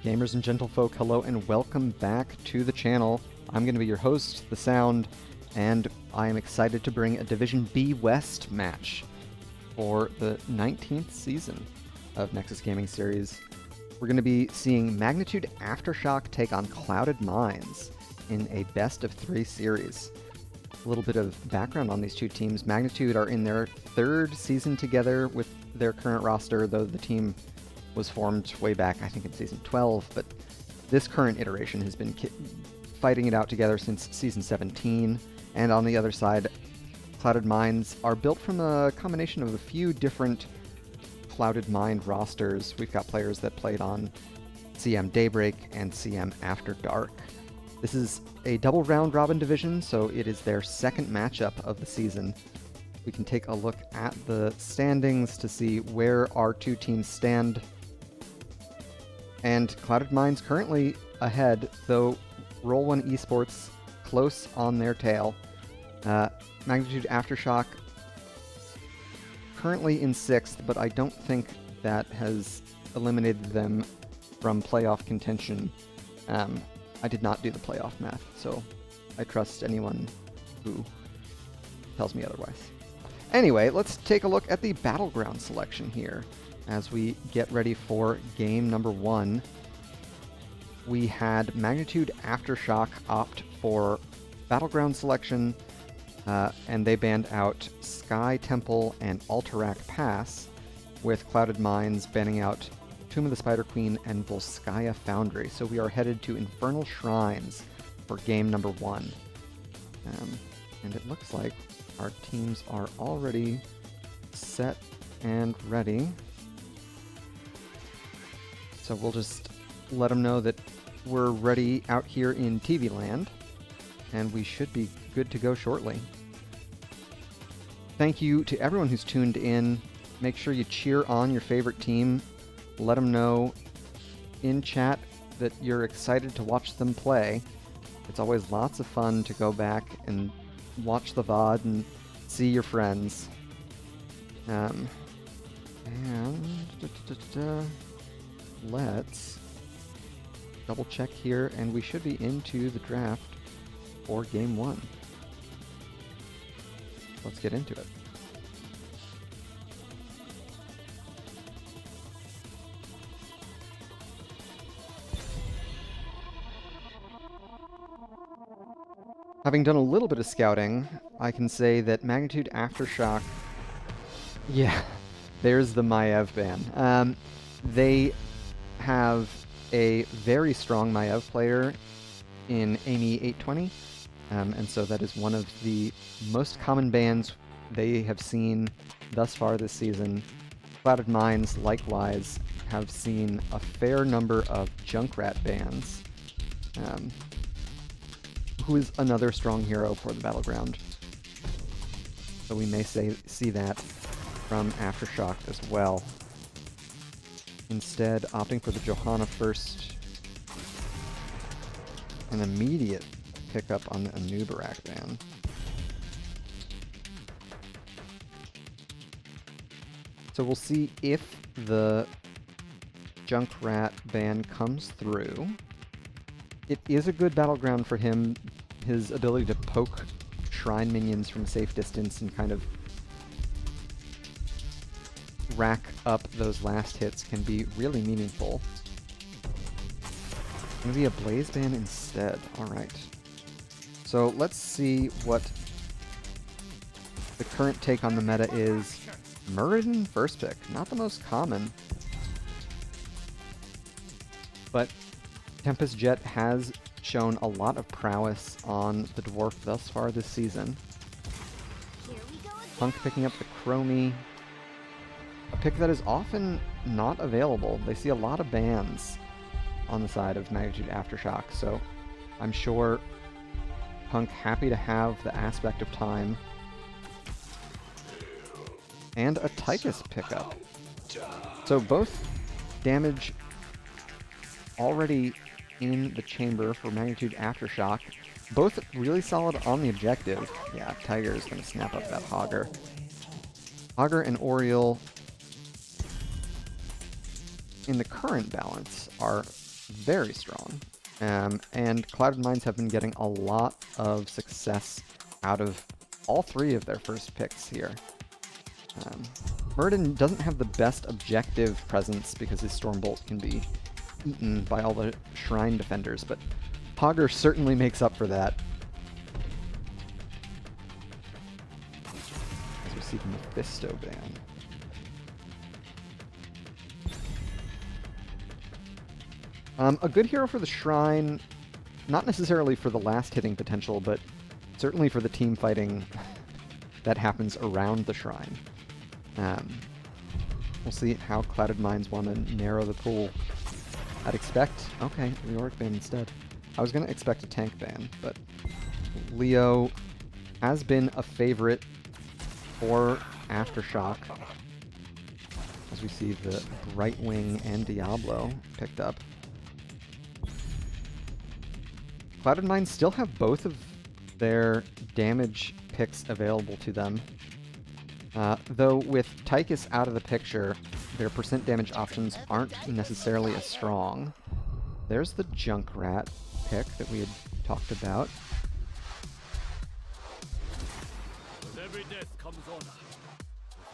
Gamers and gentlefolk, hello and welcome back to the channel. I'm going to be your host, The Sound, and I am excited to bring a Division B West match for the 19th season of Nexus Gaming Series. We're going to be seeing Magnitude Aftershock take on Clouded Minds in a best-of-3 series. A little bit of background on these two teams. Magnitude are in their third season together with their current roster, though the team was formed way back, I think, in Season 12, but this current iteration has been fighting it out together since Season 17, and on the other side, Clouded Minds are built from a combination of a few different Clouded Mind rosters. We've got players that played on CM Daybreak and CM After Dark. This is a double round-robin division, so it is their second matchup of the season. We can take a look at the standings to see where our two teams stand. And Clouded Minds currently ahead, though Roll1 Esports close on their tail. Magnitude Aftershock currently in 6th, but I don't think that has eliminated them from playoff contention. I did not do the playoff math, so I trust anyone who tells me otherwise. Anyway, let's take a look at the Battleground selection here. As we get ready for game number 1, we had Magnitude Aftershock opt for Battleground selection, and they banned out Sky Temple and Alterac Pass, with Clouded Minds banning out Tomb of the Spider Queen and Volskaya Foundry. So we are headed to Infernal Shrines for game number 1. And it looks like our teams are already set and ready. So we'll just let them know that we're ready out here in TV land, and we should be good to go shortly. Thank you to everyone who's tuned in. Make sure you cheer on your favorite team. Let them know in chat that you're excited to watch them play. It's always lots of fun to go back and watch the VOD and see your friends. Let's double check here, and we should be into the draft for game 1. Let's get into it. Having done a little bit of scouting, I can say that Magnitude Aftershock, yeah, there's the Maiev ban. They have a very strong Maiev player in Amy 820, and so that is one of the most common bans they have seen thus far this season. Clouded Minds, likewise, have seen a fair number of Junkrat bans, who is another strong hero for the Battleground. So we may see that from Aftershock as well. Instead, opting for the Johanna first. An immediate pickup on the Anubarak ban. So we'll see if the Junkrat ban comes through. It is a good Battleground for him. His ability to poke shrine minions from a safe distance and kind of rack up those last hits can be really meaningful. Maybe a Blaze ban instead. Alright. So let's see what the current take on the meta is. Muradin first pick. Not the most common. But Tempest Jet has shown a lot of prowess on the Dwarf thus far this season. Punk picking up the Chromie. A pick that is often not available. They see a lot of bans on the side of Magnitude Aftershock, so I'm sure Punk happy to have the aspect of time. And a Tychus pickup. So both damage already in the chamber for Magnitude Aftershock. Both really solid on the objective. Yeah, Tiger is going to snap up that Hogger. Hogger and Oriole in the current balance are very strong. And Clouded Mines have been getting a lot of success out of all three of their first picks here. Muradin doesn't have the best objective presence because his Stormbolt can be eaten by all the Shrine Defenders, but Hogger certainly makes up for that. As we see the Mephisto ban. A good hero for the Shrine, not necessarily for the last hitting potential, but certainly for the team fighting that happens around the Shrine. We'll see how Clouded Mines want to narrow the pool. I'd expect... Okay, Leoric ban instead. I was going to expect a tank ban, but Leo has been a favorite for Aftershock. As we see the Brightwing and Diablo picked up. Clouded Mines still have both of their damage picks available to them. Though with Tychus out of the picture, their percent damage options aren't necessarily as strong. There's the Junkrat pick that we had talked about. With every death comes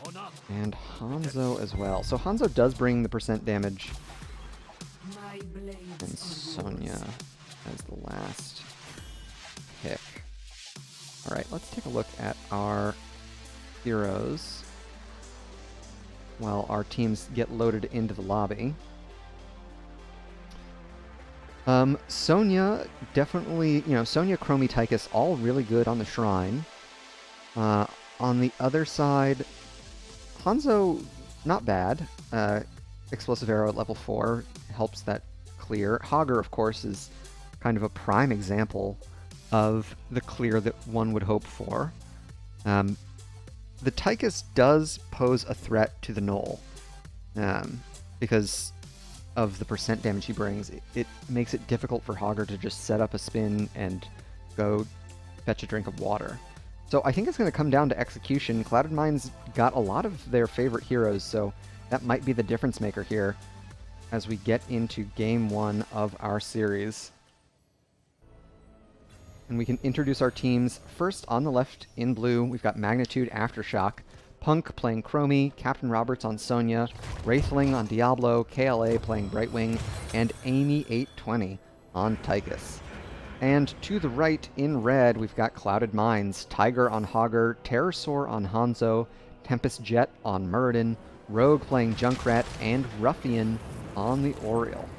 honor. And Hanzo as well. So Hanzo does bring the percent damage. And Sonya as the last pick. Alright, let's take a look at our heroes while our teams get loaded into the lobby. Sonya, definitely, Sonya, Chromie, Tychus, all really good on the Shrine. On the other side, Hanzo, not bad. Explosive Arrow at level 4 helps that clear. Hogger, of course, is kind of a prime example of the clear that one would hope for. The Tychus does pose a threat to the Knoll, because of the percent damage he brings. It makes it difficult for Hogger to just set up a spin and go fetch a drink of water. So I think it's going to come down to execution. Clouded Mines got a lot of their favorite heroes, so that might be the difference maker here as we get into game 1 of our series. And we can introduce our teams. First, on the left in blue, we've got Magnitude Aftershock, Punk playing Chromie, Captain Roberts on Sonya, Wraithling on Diablo, KLA playing Brightwing, and Amy820 on Tychus. And to the right in red, we've got Clouded Mines, Tiger on Hogger, Terrorsaur on Hanzo, Tempest Jet on Muradin, Rogue playing Junkrat, and Ruffian on the Oriole.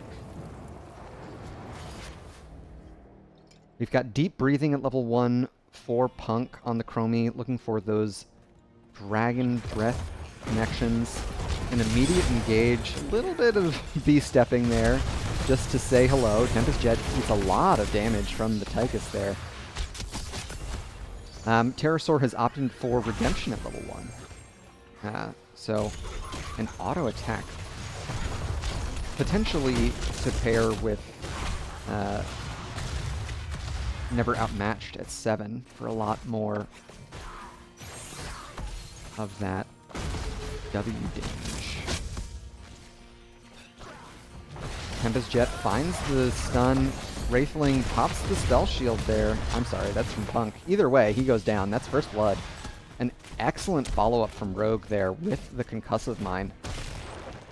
We've got Deep Breathing at level 1 for Punk on the Chromie, looking for those Dragon Breath connections. An immediate engage, a little bit of B-stepping there, just to say hello. Tempest Jet eats a lot of damage from the Tychus there. Terrorsaur has opted for Redemption at level 1. So, an auto attack. Potentially to pair with Never Outmatched at 7 for a lot more of that W damage. Tempest Jet finds the stun. Wraithling pops the spell shield there. I'm sorry, that's from Punk. Either way, he goes down. That's first blood. An excellent follow-up from Rogue there with the Concussive Mine.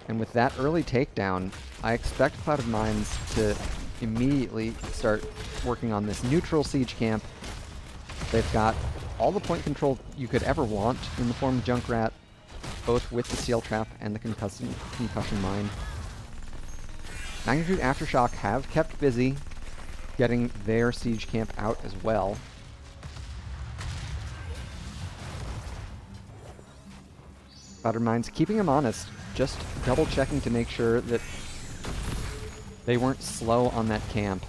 And with that early takedown, I expect Clouded Mines to immediately start working on this neutral siege camp. They've got all the point control you could ever want in the form of Junkrat, both with the Seal Trap and the Concussion Mine. Magnitude Aftershock have kept busy getting their siege camp out as well. Clouded Mines keeping them honest, just double checking to make sure that they weren't slow on that camp.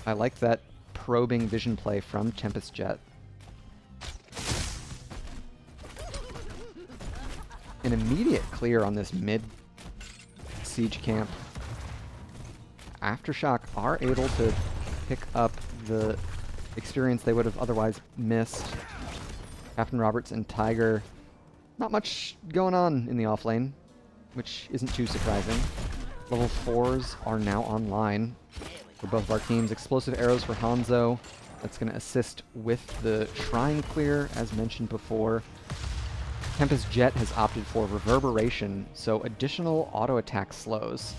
I like that probing vision play from Tempest Jet. An immediate clear on this mid siege camp. Aftershock are able to pick up the experience they would have otherwise missed. Captain Roberts and Tiger, not much going on in the offlane, which isn't too surprising. Level 4s are now online for both of our teams. Explosive arrows for Hanzo. That's going to assist with the shrine clear, as mentioned before. Tempest Jet has opted for reverberation, so additional auto attack slows.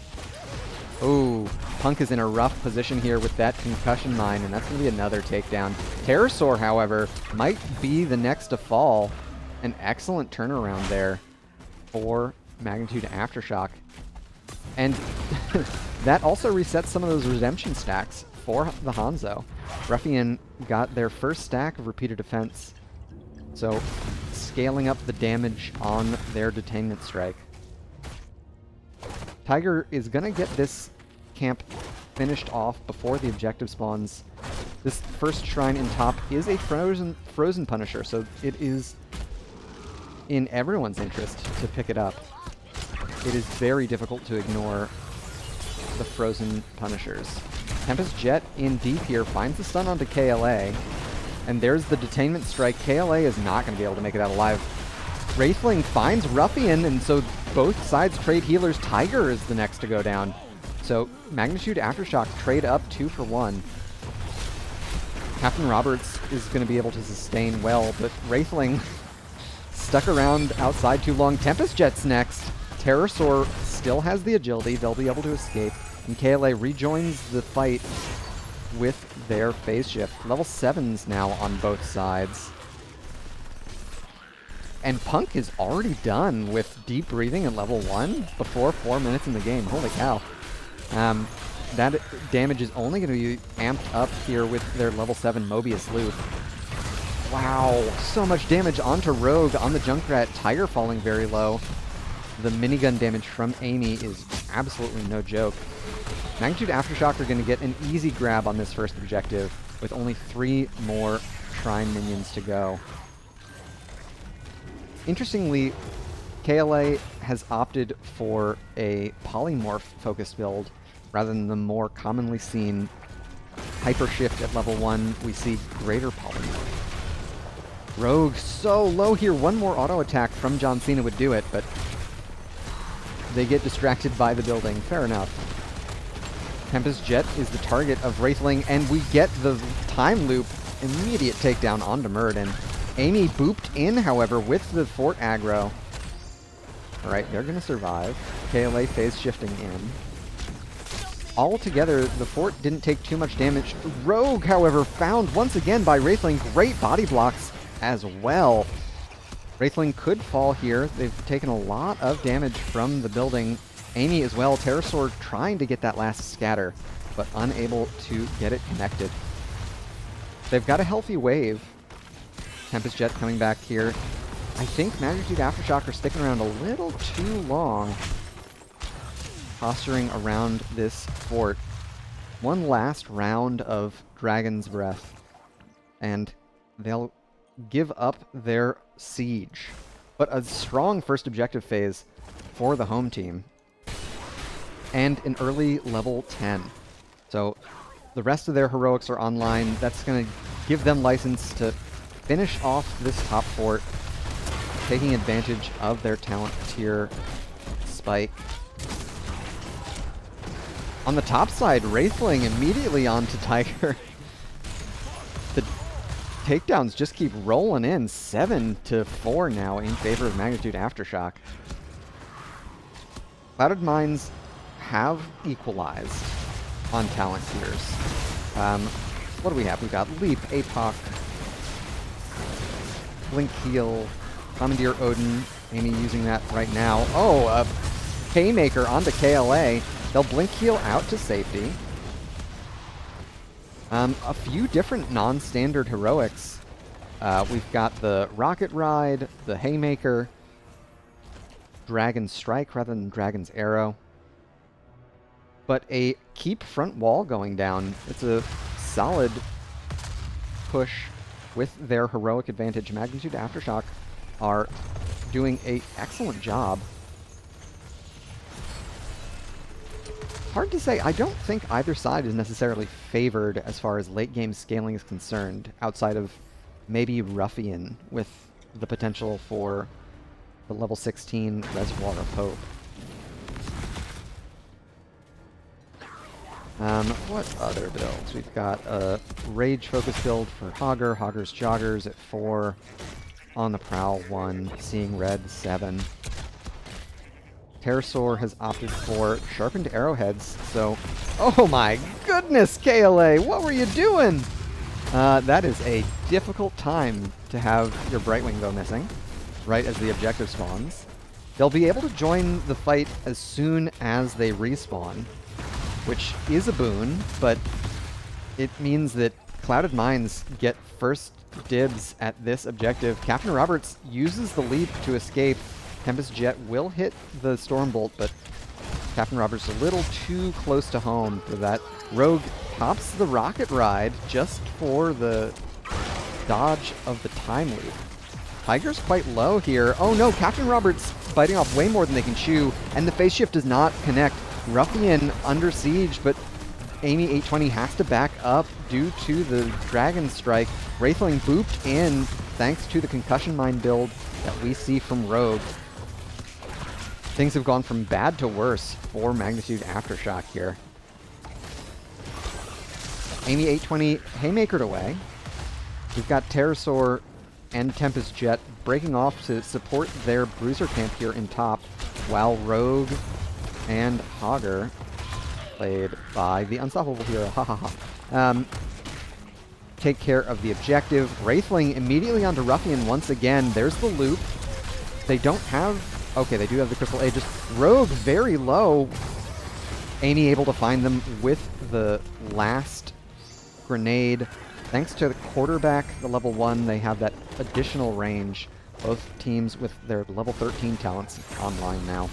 Oh, Punk is in a rough position here with that concussion mine, and that's going to be another takedown. Pterosaur, however, might be the next to fall. An excellent turnaround there for Magnitude Aftershock. And that also resets some of those redemption stacks for the Hanzo. Ruffian got their first stack of repeated defense, so scaling up the damage on their detainment strike. Tiger is going to get this camp finished off before the objective spawns. This first shrine in top is a frozen Punisher, so it is in everyone's interest to pick it up. It is very difficult to ignore the frozen Punishers. Tempest Jet in deep here finds the stun onto KLA, and there's the detainment strike. KLA is not going to be able to make it out alive. Wraithling finds Ruffian, and so both sides trade healers. Tiger is the next to go down. So Magnitude Aftershock trade up 2 for 1. Captain Roberts is going to be able to sustain well, but Wraithling stuck around outside too long. Tempest Jet's next. Pterosaur still has the agility. They'll be able to escape. And KLA rejoins the fight with their phase shift. Level 7s now on both sides. And Punk is already done with deep breathing at level 1 before 4 minutes in the game. Holy cow. That damage is only going to be amped up here with their level 7 Mobius loop. Wow, so much damage onto Rogue on the Junkrat. Tiger falling very low. The minigun damage from Amy is absolutely no joke. Magnitude Aftershock are going to get an easy grab on this first objective with only 3 more Shrine minions to go. Interestingly, KLA has opted for a polymorph-focused build rather than the more commonly seen Hyper Shift at level 1. We see greater polymorph. Rogue so low here. One more auto attack from John Cena would do it, but they get distracted by the building. Fair enough. Tempest Jet is the target of Wraithling, and we get the time loop. Immediate takedown onto Murd, Amy booped in, however, with the fort aggro. Alright, they're going to survive. KLA phase shifting in. Altogether, the fort didn't take too much damage. Rogue, however, found once again by Wraithling. Great body blocks as well. Wraithling could fall here. They've taken a lot of damage from the building. Amy as well. Pterosaur trying to get that last scatter, but unable to get it connected. They've got a healthy wave. Tempest Jet coming back here. I think Magnitude Aftershock are sticking around a little too long, posturing around this fort. One last round of Dragon's Breath, and they'll give up their siege. But a strong first objective phase for the home team, and an early level 10. So the rest of their heroics are online. That's going to give them license to finish off this top fort, taking advantage of their talent tier spike. On the top side, Wraithling immediately onto Tiger. The takedowns just keep rolling in. 7-4 now in favor of Magnitude Aftershock. Clouded Mines have equalized on talent tiers. What do we have? We've got Leap, APOC, Blink Heal, Commandeer Odin. Amy using that right now. Oh, a Haymaker onto KLA. They'll Blink Heal out to safety. A few different non-standard heroics. We've got the Rocket Ride, the Haymaker, Dragon Strike rather than Dragon's Arrow. But a keep front wall going down. It's a solid push with their heroic advantage. Magnitude Aftershock are doing an excellent job. Hard to say. I don't think either side is necessarily favored as far as late game scaling is concerned, outside of maybe Ruffian with the potential for the level 16 Reservoir of Hope. What other builds? We've got a Rage focus build for Hogger, Hogger's Joggers at 4, On the Prowl 1, Seeing Red 7. Pterosaur has opted for Sharpened Arrowheads, so... Oh my goodness, KLA! What were you doing? That is a difficult time to have your Brightwing go missing, right as the objective spawns. They'll be able to join the fight as soon as they respawn, which is a boon, but it means that Clouded Mines get first dibs at this objective. Captain Roberts uses the leap to escape. Tempest Jet will hit the Stormbolt, but Captain Roberts a little too close to home for that. Rogue pops the Rocket Ride just for the dodge of the Time Leap. Tiger's quite low here. Oh no, Captain Roberts biting off way more than they can chew, and the phase shift does not connect. Ruffian under siege, but Amy 820 has to back up due to the Dragon Strike. Wraithling booped in thanks to the Concussion Mine build that we see from Rogue. Things have gone from bad to worse for Magnitude Aftershock here. Amy 820 haymakered away. We've got Pterosaur and Tempest Jet breaking off to support their Bruiser camp here in top, while Rogue and Hogger, played by the Unstoppable Hero, take care of the objective. Wraithling immediately onto Ruffian once again. There's the loop. They don't have... Okay, they do have the Crystal Aegis. Rogue very low. Amy able to find them with the last grenade. Thanks to the quarterback, the level 1, they have that additional range. Both teams with their level 13 talents online now.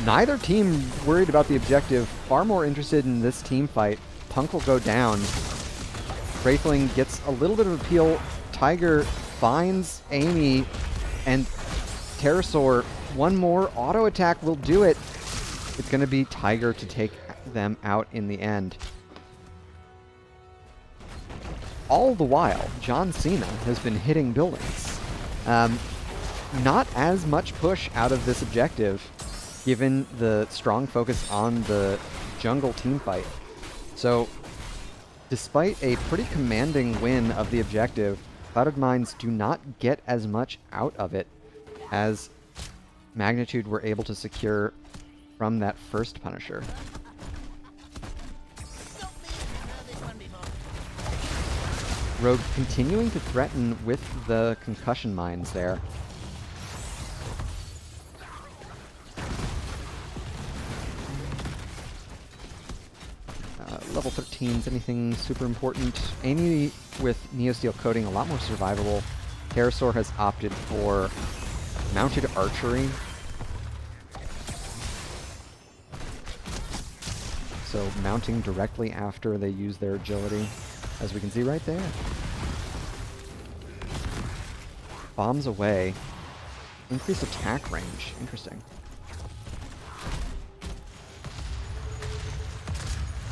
Neither team worried about the objective, far more interested in this team fight. Punk will go down. Wraithling gets a little bit of a peel. Tiger finds Amy, and Pterosaur, one more auto attack will do it. It's going to be Tiger to take them out in the end. All the while, John Cena has been hitting buildings. Not as much push out of this objective, given the strong focus on the jungle teamfight. So, despite a pretty commanding win of the objective, Clouded Mines do not get as much out of it as Magnitude were able to secure from that first Punisher. Rogue continuing to threaten with the Concussion Mines there. Level 13s, anything super important? Amy with Neosteel coating, a lot more survivable. Pterosaur has opted for mounted archery. So mounting directly after they use their agility, as we can see right there. Bombs away. Increased attack range. Interesting.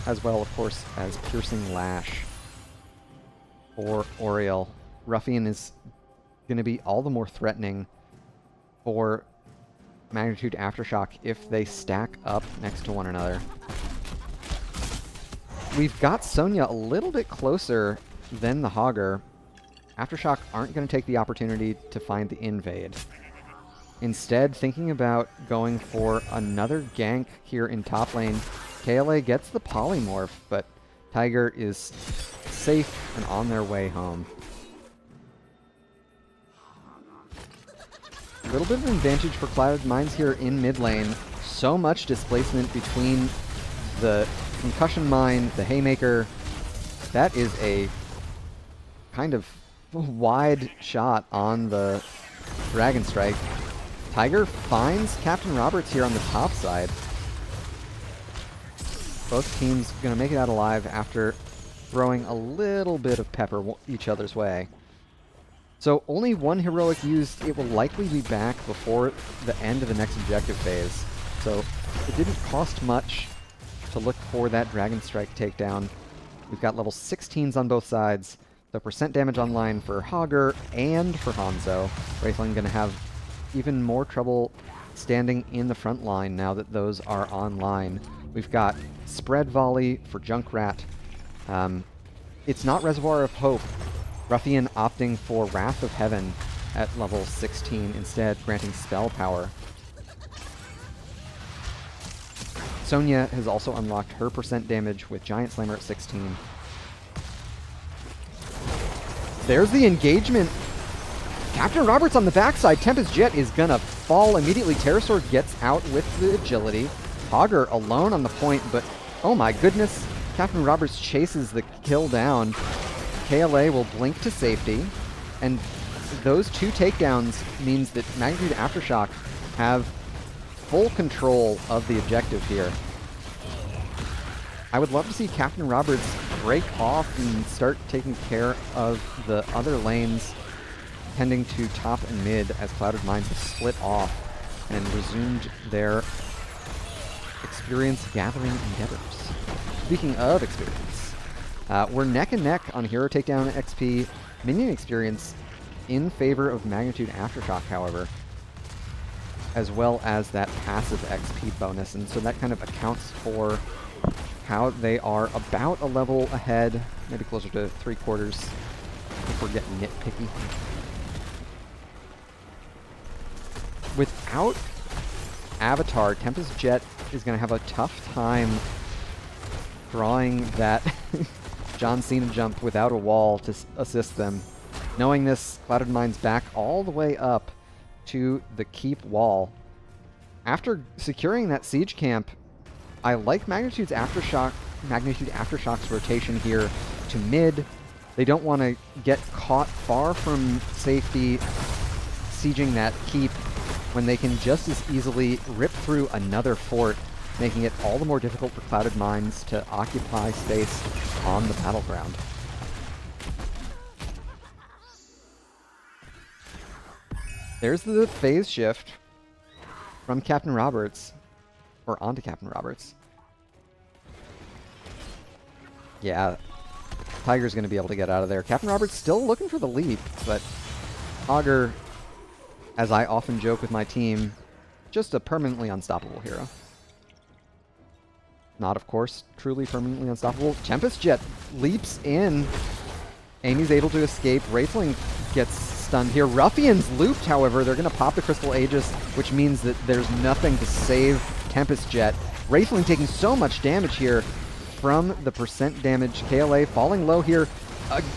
As well, of course, as Piercing Lash for Oriel. Ruffian is going to be all the more threatening for Magnitude Aftershock if they stack up next to one another. We've got Sonya a little bit closer than the Hogger. Aftershock aren't going to take the opportunity to find the invade. Instead, thinking about going for another gank here in top lane. KLA gets the polymorph, but Tiger is safe and on their way home. A little bit of an advantage for Clouded Mines here in mid lane. So much displacement between the Concussion Mine, the Haymaker. That is a kind of wide shot on the Dragon Strike. Tiger finds Captain Roberts here on the top side. Both teams going to make it out alive after throwing a little bit of pepper each other's way. So only one heroic used. It will likely be back before the end of the next objective phase. So it didn't cost much to look for that Dragon Strike takedown. We've got level 16s on both sides. So percent damage online for Hogger and for Hanzo. Wraithling going to have even more trouble standing in the front line now that those are online. We've got Spread Volley for Junkrat. It's not Reservoir of Hope. Ruffian opting for Wrath of Heaven at level 16 instead, granting spell power. Sonya has also unlocked her percent damage with Giant Slammer at 16. There's the engagement. Captain Roberts on the backside. Tempest Jet is gonna fall immediately. Pterosaur gets out with the agility. Hogger alone on the point, but oh my goodness. Captain Roberts chases the kill down. KLA will blink to safety, and those two takedowns means that Magnitude Aftershock have full control of the objective here. I would love to see Captain Roberts break off and start taking care of the other lanes, tending to top and mid as Clouded Minds have split off and resumed their experience gathering endeavors. Speaking of experience, we're neck and neck on Hero Takedown XP. Minion experience in favor of Magnitude Aftershock, however, as well as that passive XP bonus, and so that kind of accounts for how they are about a level ahead, maybe closer to 3/4 if we're getting nitpicky. Without Avatar, Tempest Jet is going to have a tough time drawing that John Cena jump without a wall to assist them. Knowing this, Clouded Mind's back all the way up to the keep wall. After securing that siege camp, I like Magnitude Aftershock's rotation here to mid. They don't want to get caught far from safety sieging that keep when they can just as easily rip through another fort, making it all the more difficult for Clouded Minds to occupy space on the battleground. There's the phase shift from Captain Roberts, or onto Captain Roberts. Yeah, Tiger's going to be able to get out of there. Captain Roberts still looking for the leap, but Augur, as I often joke with my team, just a permanently unstoppable hero. Not, of course, truly permanently unstoppable. Tempest Jet leaps in. Amy's able to escape. Wraithling gets stunned here. Ruffian's looped, however. They're going to pop the Crystal Aegis, which means that there's nothing to save Tempest Jet. Wraithling taking so much damage here from the percent damage. KLA falling low here.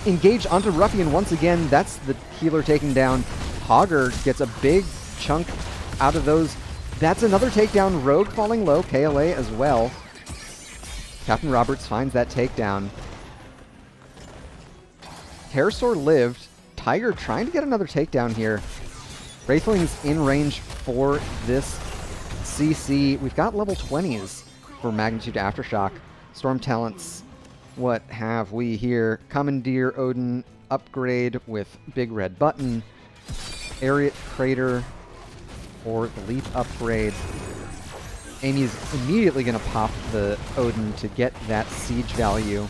Engaged onto Ruffian once again. That's the healer taking down. Hogger gets a big chunk out of those. That's another takedown. Rogue falling low. KLA as well. Captain Roberts finds that takedown. Pterosaur lived. Tiger trying to get another takedown here. Wraithling's in range for this CC. We've got level 20s for Magnitude Aftershock. Storm Talents. What have we here? Commandeer Odin upgrade with Big Red Button. Ariat Crater or the Leap upgrade. Amy's immediately going to pop the Odin to get that siege value.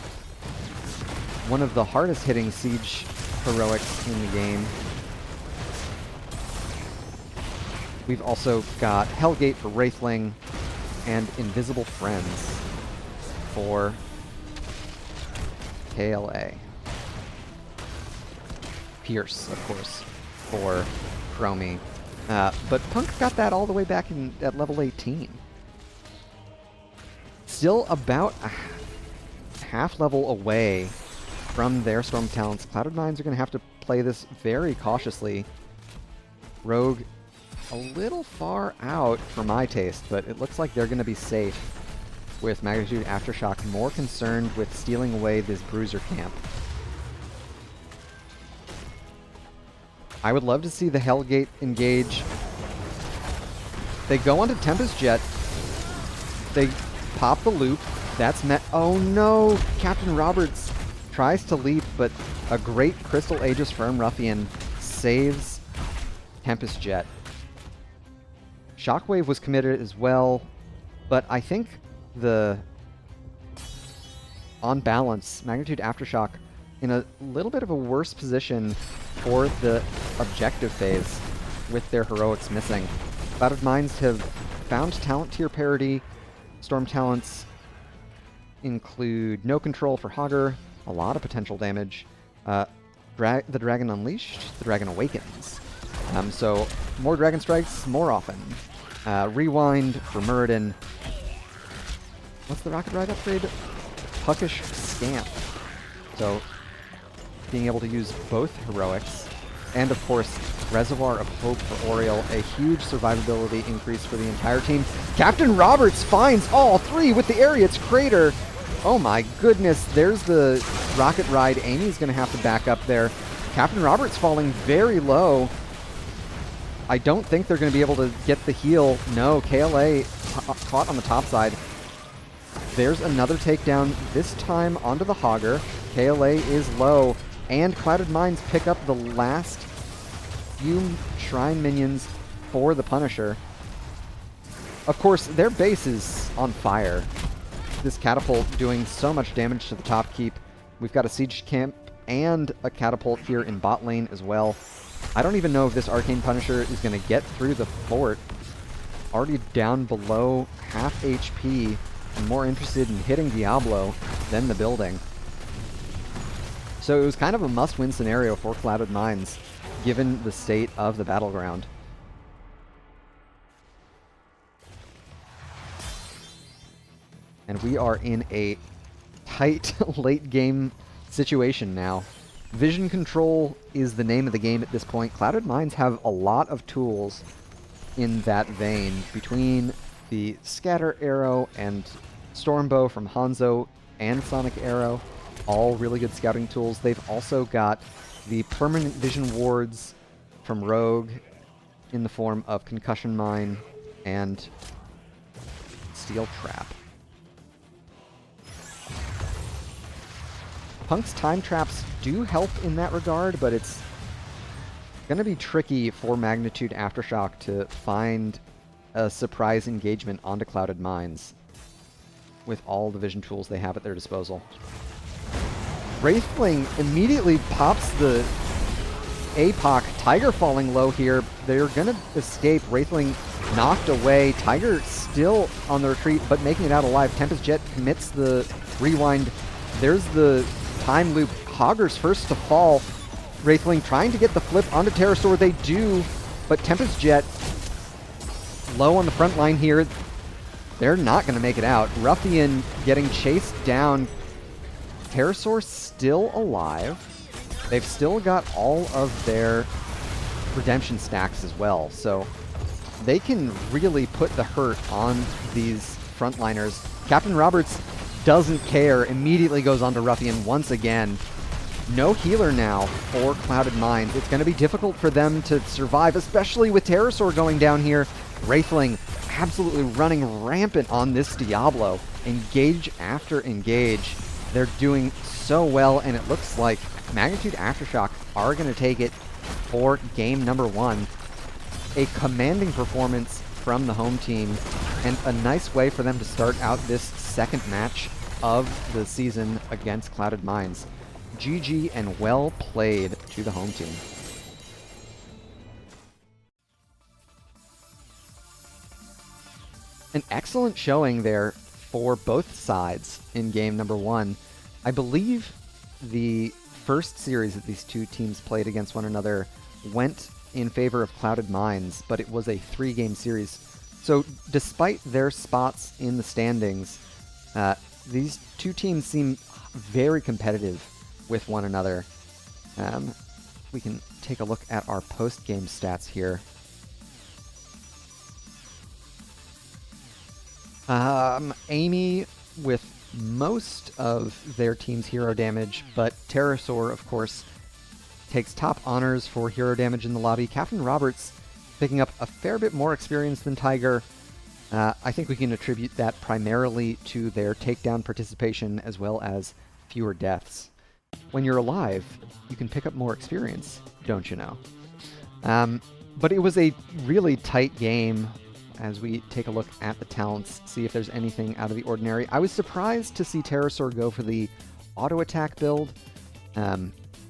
One of the hardest hitting siege heroics in the game. We've also got Hellgate for Wraithling and Invisible Friends for KLA. Pierce, of course, for Chromie. But Punk got that all the way back at level 18. Still about a half level away from their Storm Talents. Clouded Minds are going to have to play this very cautiously. Rogue a little far out for my taste, but it looks like they're going to be safe with Magnitude Aftershock more concerned with stealing away this Bruiser camp. I would love to see the Hellgate engage. They go onto Tempest Jet. They pop the loop. That's met. Oh no! Captain Roberts tries to leap, but a great Crystal Aegis from Ruffian saves Tempest Jet. Shockwave was committed as well, but I think on balance, Magnitude Aftershock in a little bit of a worse position for the objective phase with their heroics missing. Clouded Minds have found talent tier parity, Storm talents include no control for Hogger, a lot of potential damage. The Dragon Unleashed, the Dragon Awakens. So more Dragon Strikes more often. Rewind for Muradin. What's the Rocket Ride upgrade? Puckish Scamp. So being able to use both heroics. And of course, Reservoir of Hope for Oriel, a huge survivability increase for the entire team. Captain Roberts finds all three with the Ariat's Crater. Oh my goodness, there's the Rocket Ride. Amy's going to have to back up there. Captain Roberts falling very low. I don't think they're going to be able to get the heal. No, KLA caught on the top side. There's another takedown, this time onto the Hogger. KLA is low, and Clouded Minds pick up the last few Shrine minions for the Punisher. Of course, their base is on fire. This catapult doing so much damage to the top keep. We've got a siege camp and a catapult here in bot lane as well. I don't even know if this Arcane Punisher is going to get through the fort. Already down below half HP and more interested in hitting Diablo than the building. So it was kind of a must-win scenario for Clouded Minds, given the state of the battleground. And we are in a tight late-game situation now. Vision control is the name of the game at this point. Clouded Minds have a lot of tools in that vein, between the Scatter Arrow and Stormbow from Hanzo and Sonic Arrow. All really good scouting tools. They've also got the permanent vision wards from Rogue in the form of Concussion Mine and Steel Trap. Punk's time traps do help in that regard, but it's going to be tricky for Magnitude Aftershock to find a surprise engagement onto Clouded Minds with all the vision tools they have at their disposal. Wraithling immediately pops the APOC. Tiger falling low here. They're going to escape. Wraithling knocked away. Tiger still on the retreat, but making it out alive. Tempest Jet commits the rewind. There's the time loop. Hogger's first to fall. Wraithling trying to get the flip onto Pterosaur. They do, but Tempest Jet low on the front line here. They're not going to make it out. Ruffian getting chased down. Pterosaur still alive. They've still got all of their redemption stacks as well, so they can really put the hurt on these frontliners. Captain Roberts doesn't care, immediately goes on to Ruffian once again. No healer now for Clouded Minds. It's going to be difficult for them to survive, especially with Pterosaur going down here. Wraithling absolutely running rampant on this Diablo. Engage after engage. They're doing so well, and it looks like Magnitude Aftershock are going to take it for game number 1. A commanding performance from the home team, and a nice way for them to start out this second match of the season against Clouded Minds. GG and well played to the home team. An excellent showing there for both sides in game number 1. I believe the first series that these two teams played against one another went in favor of Clouded Minds, but it was a 3-game series. So despite their spots in the standings, these two teams seem very competitive with one another. We can take a look at our post-game stats here. Amy with most of their team's hero damage, but Pterosaur, of course, takes top honors for hero damage in the lobby. Captain Roberts picking up a fair bit more experience than Tiger. I think we can attribute that primarily to their takedown participation as well as fewer deaths. When you're alive, you can pick up more experience, don't you know? But it was a really tight game. As we take a look at the talents, see if there's anything out of the ordinary. I was surprised to see Pterosaur go for the auto attack build.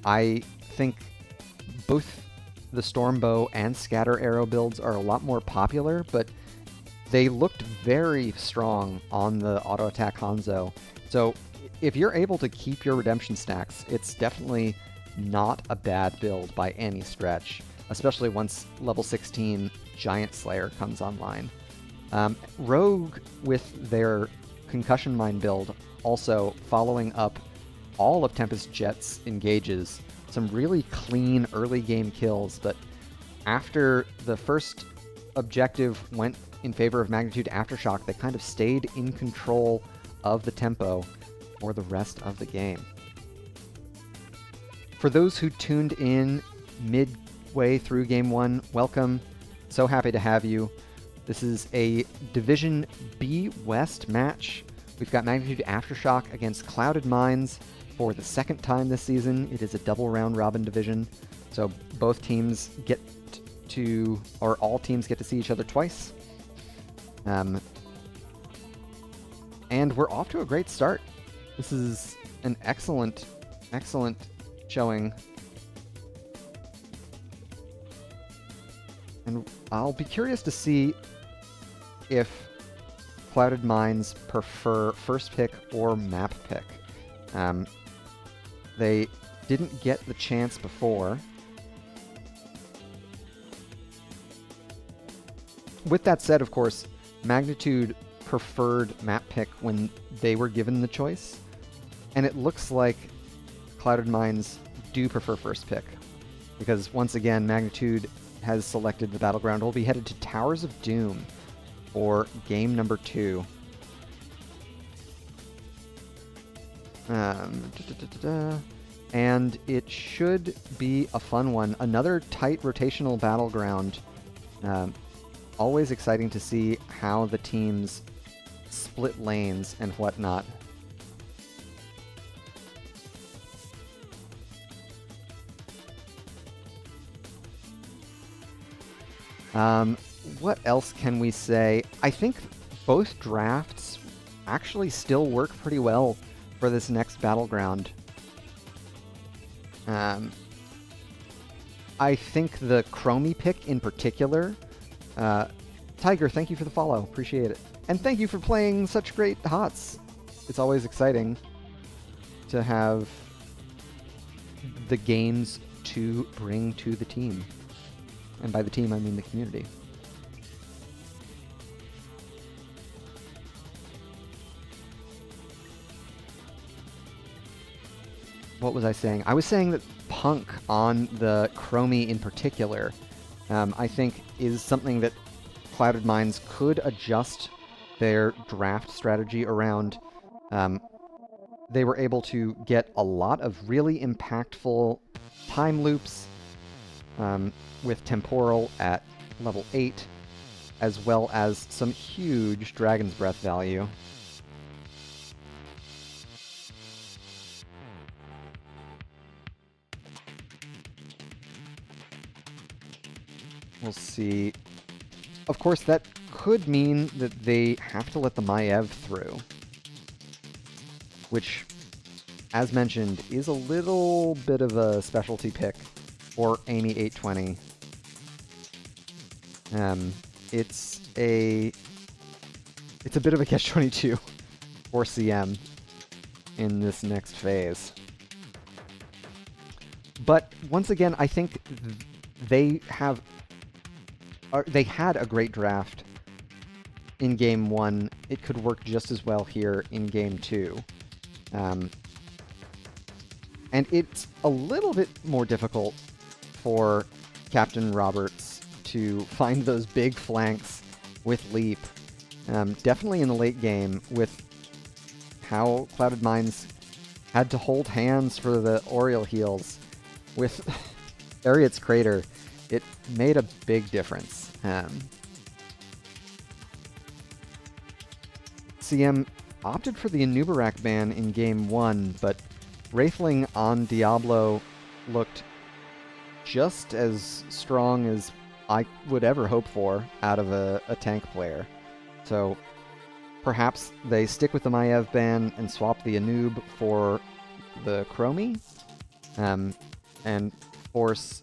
I think both the Stormbow and Scatter Arrow builds are a lot more popular, but they looked very strong on the auto attack Hanzo. So if you're able to keep your redemption stacks, it's definitely not a bad build by any stretch, especially once level 16 Giant Slayer comes online. Rogue, with their Concussion Mine build, also following up all of Tempest Jet's engages, some really clean early game kills, but after the first objective went in favor of Magnitude Aftershock, they kind of stayed in control of the tempo for the rest of the game. For those who tuned in midway through Game 1, welcome. So happy to have you. This is a Division B West match. We've got Magnitude Aftershock against Clouded Mines for the second time this season. It is a double round-robin division, so both teams get to, or all teams get to see each other twice. And we're off to a great start. This is an excellent showing. And I'll be curious to see if Clouded Mines prefer first pick or map pick. They didn't get the chance before. With that said, of course, Magnitude preferred map pick when they were given the choice, and it looks like Clouded Mines do prefer first pick, because once again, Magnitude has selected the battleground. We'll be headed to Towers of Doom for game number 2. And it should be a fun one. Another tight rotational battleground. Always exciting to see how the teams split lanes and whatnot. What else can we say? I think both drafts actually still work pretty well for this next battleground. I think the Chromie pick in particular. Tiger, thank you for the follow. Appreciate it. And thank you for playing such great HOTS. It's always exciting to have the games to bring to the team. And by the team, I mean the community. What was I saying? I was saying that Punk on the Chromie in particular, I think is something that Clouded Mines could adjust their draft strategy around. They were able to get a lot of really impactful time loops with Temporal at level 8, as well as some huge Dragon's Breath value. We'll see. Of course, that could mean that they have to let the Maiev through, which, as mentioned, is a little bit of a specialty pick for Amy 820. It's a bit of a catch-22 for CM in this next phase. But once again, I think they had a great draft in Game 1. It could work just as well here in Game 2. And it's a little bit more difficult for Captain Roberts to find those big flanks with Leap. Definitely in the late game, with how Clouded Mines had to hold hands for the Oriole heals with Ariat's Crater. It made a big difference. CM opted for the Anubarak ban in Game 1, but Wraithling on Diablo looked just as strong as I would ever hope for out of a tank player. So perhaps they stick with the Maiev ban and swap the Anub for the Chromie, and force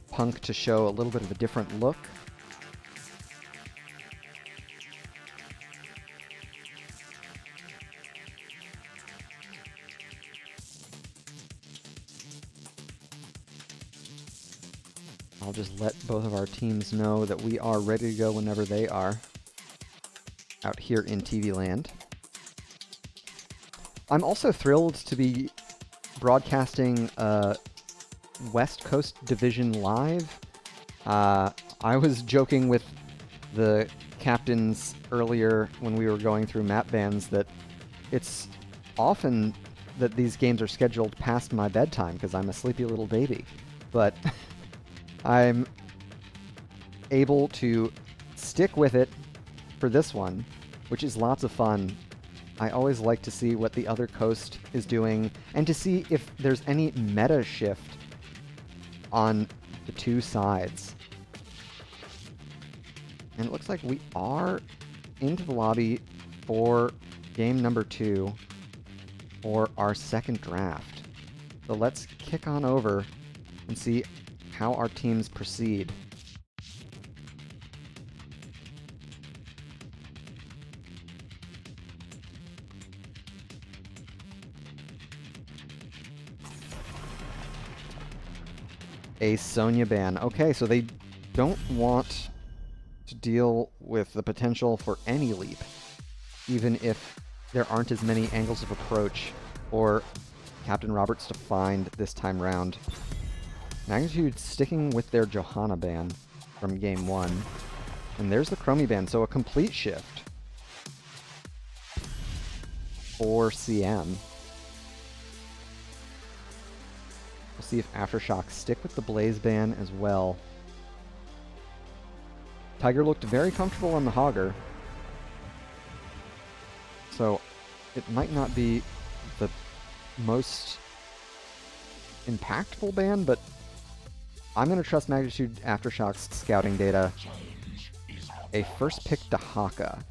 Punk to show a little bit of a different look. I'll just let both of our teams know that we are ready to go whenever they are out here in TV land. I'm also thrilled to be broadcasting West Coast Division live. I was joking with the captains earlier when we were going through map bans that it's often that these games are scheduled past my bedtime because I'm a sleepy little baby. But I'm able to stick with it for this one, which is lots of fun. I always like to see what the other coast is doing and to see if there's any meta shift on the two sides. And it looks like we are into the lobby for game number 2 for our second draft. So let's kick on over and see how our teams proceed. A Sonya ban. Okay, so they don't want to deal with the potential for any leap, even if there aren't as many angles of approach for Captain Roberts to find this time round. Magnitude sticking with their Johanna ban from game 1. And there's the Chromie ban, so a complete shift for CM. We'll see if Aftershock stick with the Blaze ban as well. Tiger looked very comfortable on the Hogger, so it might not be the most impactful ban, but I'm going to trust Magnitude Aftershock's scouting data. A first pick Dahaka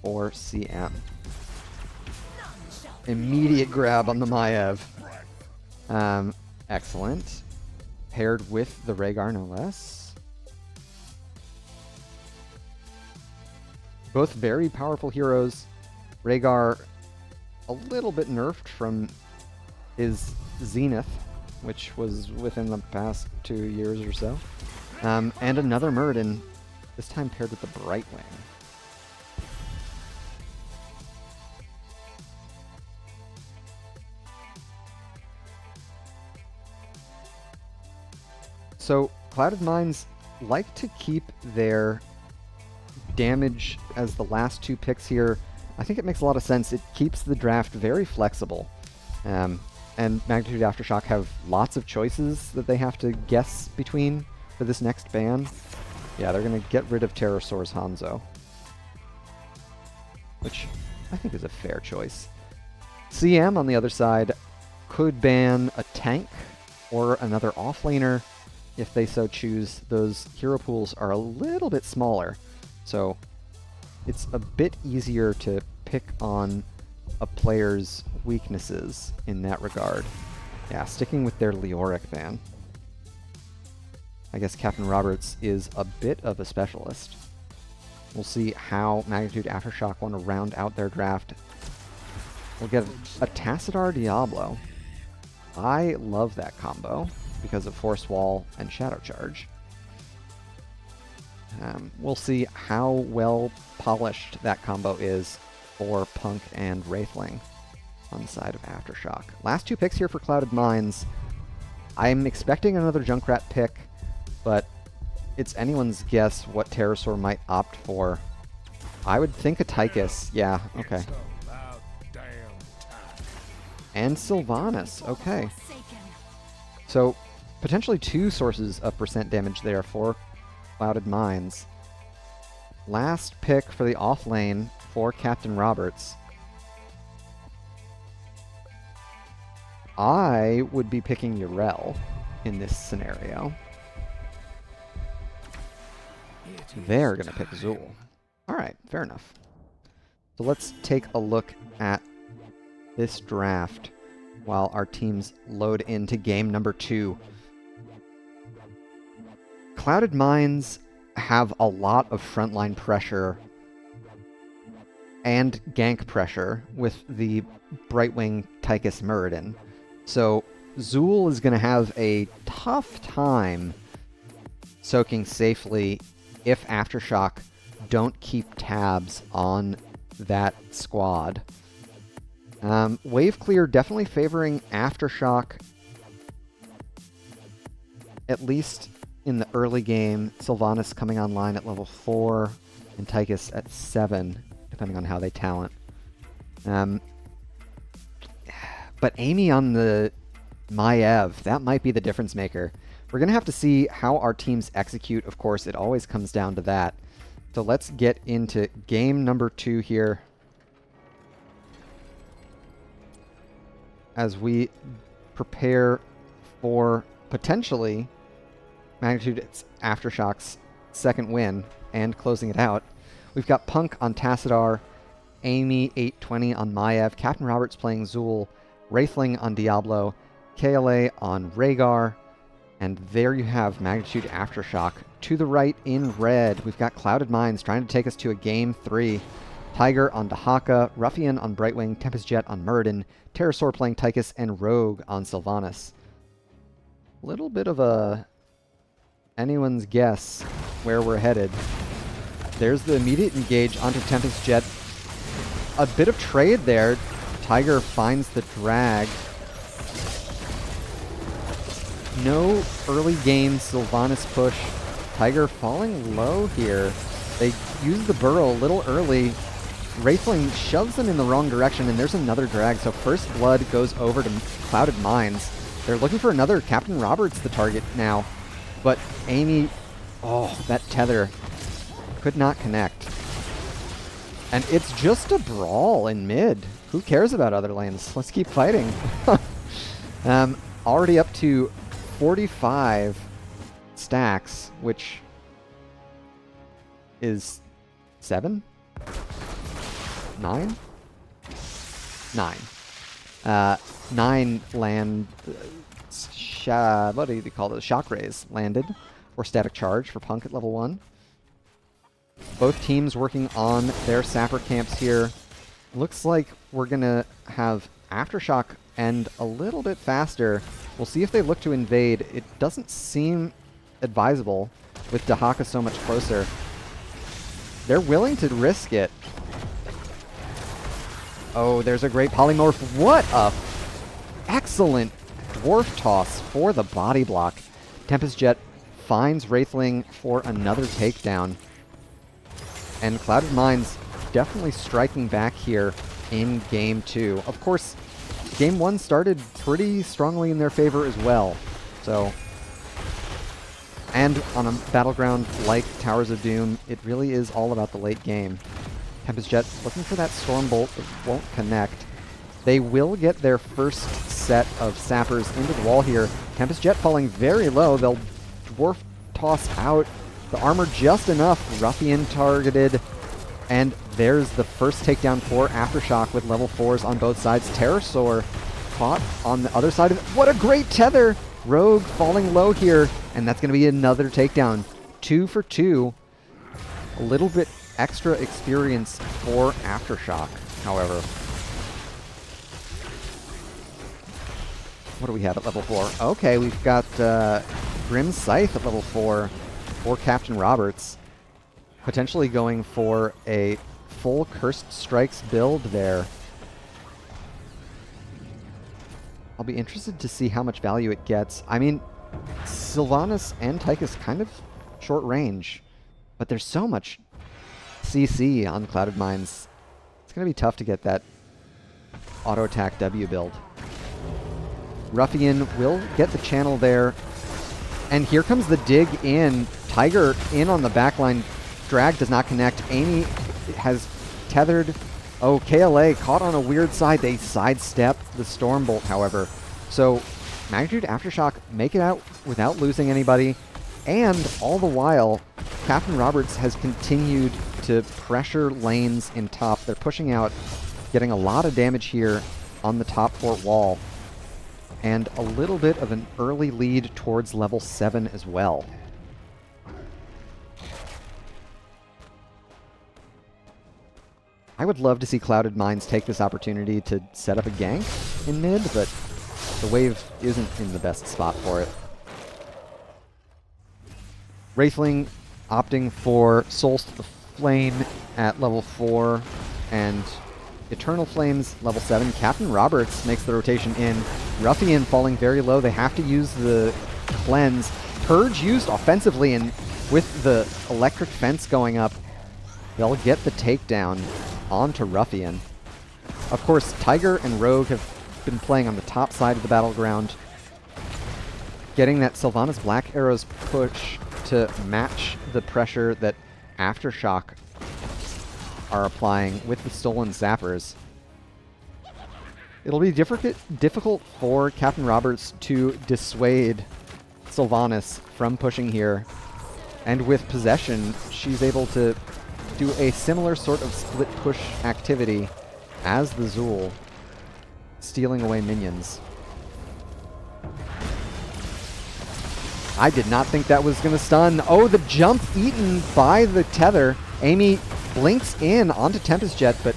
or CM. Immediate grab on the Maiev. Excellent. Paired with the Rhaegar, no less. Both very powerful heroes. Rhaegar a little bit nerfed from his Zenith, which was within the past 2 years or so. And another Muradin, this time paired with the Brightwing. So, Clouded Minds like to keep their damage as the last 2 picks here. I think it makes a lot of sense. It keeps the draft very flexible. And Magnitude Aftershock have lots of choices that they have to guess between for this next ban. Yeah, they're going to get rid of Terrorsaur's Hanzo, which I think is a fair choice. CM, on the other side, could ban a tank or another offlaner if they so choose. Those hero pools are a little bit smaller, so it's a bit easier to pick on a player's weaknesses in that regard. Yeah, sticking with their Leoric ban. I guess Captain Roberts is a bit of a specialist. We'll see how Magnitude Aftershock want to round out their draft. We'll get a Tassadar Diablo. I love that combo because of Force Wall and Shadow Charge. We'll see how well polished that combo is for Punk and Wraithling on the side of Aftershock. Last 2 picks here for Clouded Minds. I'm expecting another Junkrat pick, but it's anyone's guess what Terrorsaur might opt for. I would think a Tychus. Yeah, okay. And Sylvanas, okay. So, potentially 2 sources of percent damage there for Clouded Minds. Last pick for the off lane for Captain Roberts. I would be picking Yrel in this scenario. They're going to pick Zool. Alright, fair enough. So let's take a look at this draft while our teams load into game number 2. Clouded Minds have a lot of frontline pressure and gank pressure with the Brightwing Tychus Muradin. So Zool is going to have a tough time soaking safely if Aftershock don't keep tabs on that squad. Wave clear definitely favoring Aftershock, at least in the early game. Sylvanas coming online at level 4 and Tychus at 7, depending on how they talent. But Amy on the Maiev, that might be the difference maker. We're going to have to see how our teams execute. Of course, it always comes down to that. So let's get into game number 2 here, as we prepare for potentially Magnitude Aftershock's second win and closing it out. We've got Punk on Tassadar, Amy 820 on Maiev, Captain Roberts playing Zool, Wraithling on Diablo, KLA on Rhaegar, and there you have Magnitude Aftershock. To the right in red, we've got Clouded Minds trying to take us to a game 3. Tiger on Dahaka, Ruffian on Brightwing, Tempest Jet on Muradin, Pterosaur playing Tychus, and Rogue on Sylvanas. Little bit of a anyone's guess where we're headed. There's the immediate engage onto Tempest Jet. A bit of trade there. Tiger finds the drag. No early game Sylvanas push. Tiger falling low here. They use the burrow a little early. Wraithling shoves them in the wrong direction, and there's another drag. So First Blood goes over to Clouded Minds. They're looking for another Captain Roberts, the target now. But Amy, oh, that tether could not connect. And it's just a brawl in mid. Who cares about other lanes? Let's keep fighting. Already up to 45 stacks, which is 7? 9? 9. 9 land... what do you call it? Shock Rays landed, or Static Charge for Punk at level 1. Both teams working on their sapper camps here. Looks like we're going to have Aftershock end a little bit faster. We'll see if they look to invade. It doesn't seem advisable with Dahaka so much closer. They're willing to risk it. Oh, there's a great polymorph. What a excellent dwarf toss for the body block. Tempest Jet finds Wraithling for another takedown. And Clouded Minds definitely striking back here in game 2. Of course, game 1 started pretty strongly in their favor as well. So, and on a battleground like Towers of Doom, it really is all about the late game. Tempest Jet looking for that Stormbolt that won't connect. They will get their first set of sappers into the wall here. Tempest Jet falling very low. They'll dwarf toss out the armor just enough. Ruffian targeted. And there's the first takedown for Aftershock with level 4s on both sides. Pterosaur caught on the other side of it. What a great tether! Rogue falling low here. And that's going to be another takedown. 2 for 2. A little bit extra experience for Aftershock, however. What do we have at level 4? Okay, we've got Grim Scythe at level 4 for Captain Roberts. Potentially going for a full Cursed Strikes build there. I'll be interested to see how much value it gets. I mean, Sylvanas and Tychus kind of short range, but there's so much CC on Clouded Minds. It's going to be tough to get that auto attack W build. Ruffian will get the channel there. And here comes the dig in. Tiger in on the backline. Drag does not connect. Amy has tethered. Oh, KLA caught on a weird side. They sidestep the Stormbolt, however. So Magnitude Aftershock make it out without losing anybody. And all the while, Captain Roberts has continued to pressure lanes in top. They're pushing out, getting a lot of damage here on the top fort wall. And a little bit of an early lead towards level 7 as well. I would love to see Clouded Minds take this opportunity to set up a gank in mid, but the wave isn't in the best spot for it. Wraithling opting for Souls to the Flame at level 4 and Eternal Flames level 7. Captain Roberts makes the rotation in. Ruffian falling very low. They have to use the Cleanse. Purge used offensively, and with the Electric Fence going up, they'll get the takedown onto Ruffian. Of course, Tiger and Rogue have been playing on the top side of the battleground, getting that Sylvanas Black Arrows push to match the pressure that Aftershock are applying with the stolen zappers. It'll be difficult for Captain Roberts to dissuade Sylvanas from pushing here, and with possession, she's able to do a similar sort of split push activity as the Zool, stealing away minions. I did not think that was going to stun. Oh, the jump eaten by the tether. Amy blinks in onto Tempest Jet, but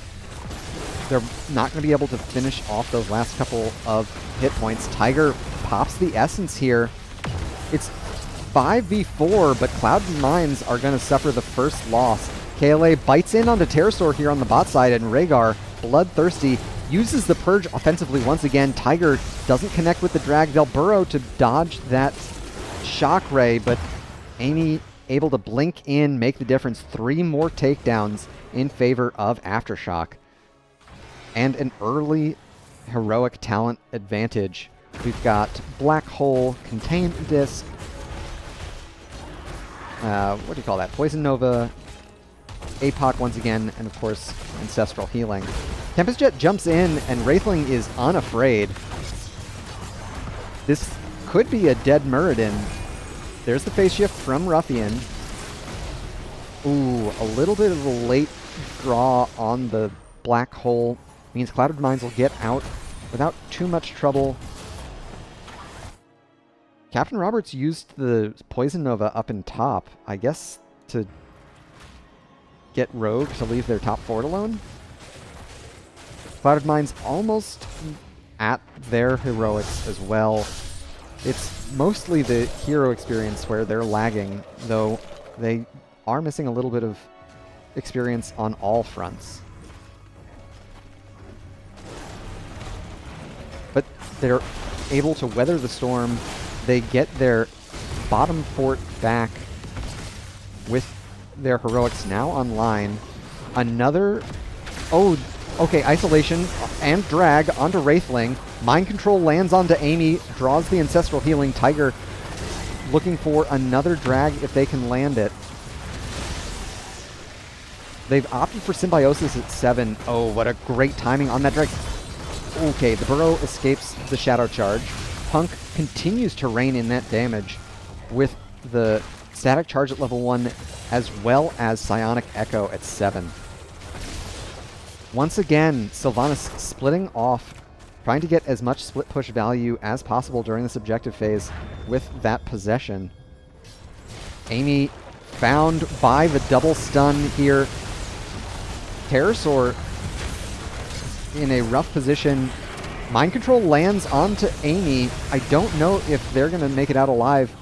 they're not going to be able to finish off those last couple of hit points. Tiger pops the Essence here. It's 5v4, but Cloud and Mines are going to suffer the first loss. KLA bites in onto Pterosaur here on the bot side, and Rhaegar, bloodthirsty, uses the Purge offensively once again. Tiger doesn't connect with the drag. They'll burrow to dodge that Shock Ray, but Amy able to blink in, make the difference. 3 more takedowns in favor of Aftershock. And an early heroic talent advantage. We've got Black Hole, Contain Disc, what do you call that? Poison Nova, APOC once again, and of course, Ancestral Healing. Tempest Jet jumps in, and Wraithling is unafraid. This could be a dead Muradin. There's the phase shift from Ruffian. Ooh, a little bit of a late draw on the Black Hole means Clouded Minds will get out without too much trouble. Captain Roberts used the Poison Nova up in top, I guess, to get Rogue to leave their top fort alone. Clouded Minds almost at their heroics as well. It's mostly the hero experience where they're lagging, though they are missing a little bit of experience on all fronts. But they're able to weather the storm. They get their bottom fort back with their heroics now online. Another... Oh, okay, isolation and drag onto Wraithling. Mind Control lands onto Amy, draws the Ancestral Healing. Tiger looking for another drag if they can land it. They've opted for Symbiosis at 7. Oh, what a great timing on that drag. Okay, the Burrow escapes the Shadow Charge. Punk continues to rein in that damage with the Static Charge at level 1, as well as Psionic Echo at 7. Once again, Sylvanas splitting off, trying to get as much split push value as possible during this objective phase with that possession. Amy found by the double stun here. Pterosaur in a rough position. Mind Control lands onto Amy. I don't know if they're going to make it out alive.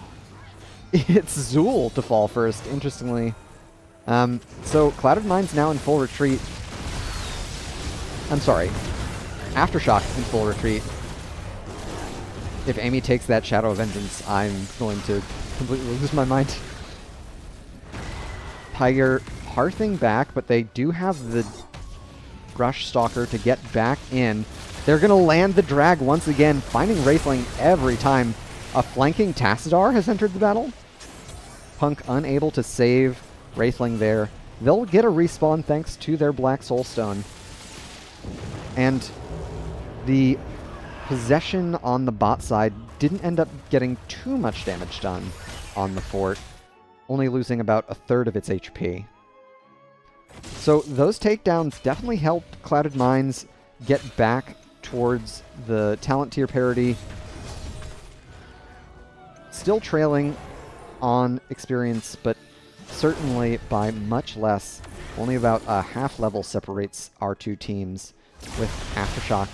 It's Zool to fall first, interestingly. So Clouded Mind's now in full retreat. I'm sorry. Aftershock in full retreat. If Amy takes that Shadow of Vengeance, I'm going to completely lose my mind. Tiger hearthing back, but they do have the Grush Stalker to get back in. They're going to land the drag once again, finding Wraithling every time. A flanking Tassadar has entered the battle. Punk unable to save Wraithling there. They'll get a respawn thanks to their Black Soulstone. And the possession on the bot side didn't end up getting too much damage done on the fort, only losing about a third of its HP. So those takedowns definitely helped Clouded Minds get back towards the talent tier parity. Still trailing on experience, but certainly by much less. Only about a half level separates our two teams, with Aftershock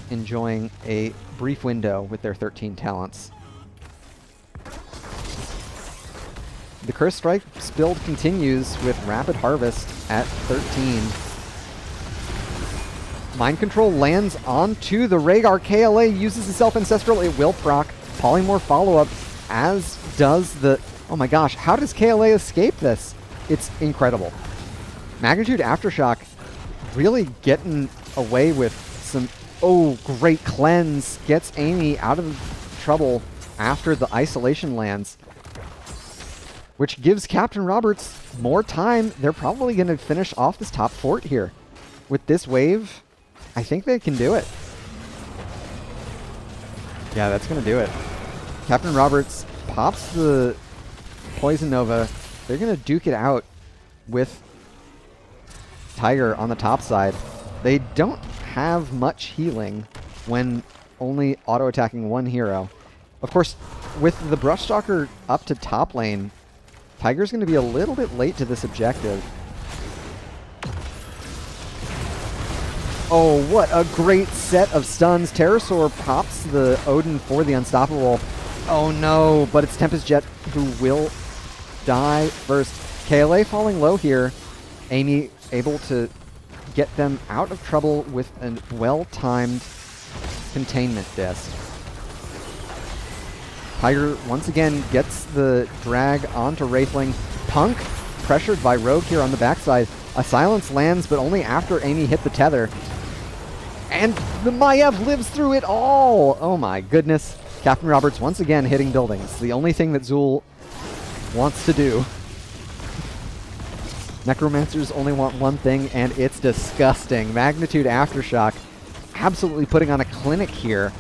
enjoying a brief window with their 13 talents. the Curse Strike build continues with Rapid Harvest at 13. Mind Control lands onto the Rhaegar. KLA uses the Self-Ancestral. It will proc. Polymorph follow-up, as does the... Oh my gosh, how does KLA escape this? It's incredible. Magnitude Aftershock really getting away with some... Oh, great cleanse. Gets Amy out of trouble after the isolation lands, which gives Captain Roberts more time. They're probably going to finish off this top fort here. With this wave, I think they can do it. Yeah, that's going to do it. Captain Roberts pops the Poison Nova. They're going to duke it out with Tiger on the top side. They don't have much healing when only auto-attacking one hero. Of course, with the Brushstalker up to top lane, Tiger's going to be a little bit late to this objective. Oh, what a great set of stuns. Pterosaur pops the Odin for the Unstoppable. Oh no, but it's Tempest Jet who will die first. KLA falling low here. Amy able to get them out of trouble with a well-timed containment disc. Tiger once again gets the drag onto Wraithling. Punk pressured by Rogue here on the backside. A silence lands, but only after Amy hit the tether. And the Maiev lives through it all! Oh my goodness. Captain Roberts once again hitting buildings. The only thing that Zool wants to do. Necromancers only want one thing, and it's disgusting. Magnitude Aftershock absolutely putting on a clinic here